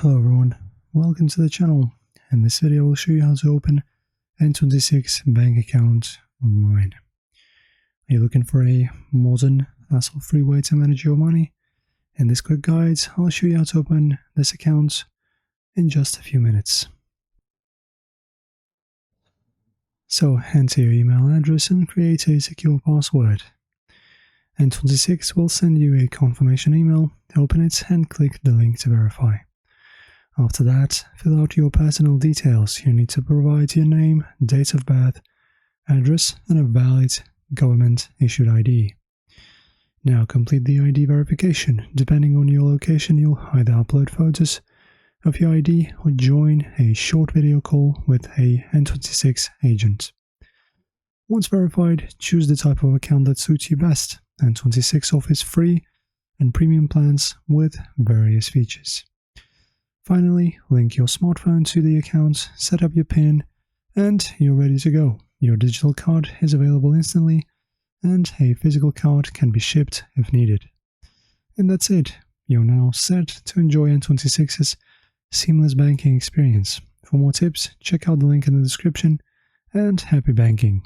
Hello everyone, welcome to the channel. In this video I will show you how to open N26 bank account online. Are you looking for a modern, hassle-free way to manage your money? In this quick guide, I'll show you how to open this account in just a few minutes. So enter your email address and create a secure password. N26 will send you a confirmation email. Open it and click the link to verify. After that, fill out your personal details. You need to provide your name, date of birth, address, and a valid government-issued ID. Now complete the ID verification. Depending on your location, you'll either upload photos of your ID or join a short video call with a N26 agent. Once verified, choose the type of account that suits you best. N26 offers free and premium plans with various features. Finally, link your smartphone to the account, set up your PIN, and you're ready to go. Your digital card is available instantly, and a physical card can be shipped if needed. And that's it. You're now set to enjoy N26's seamless banking experience. For more tips, check out the link in the description, and happy banking!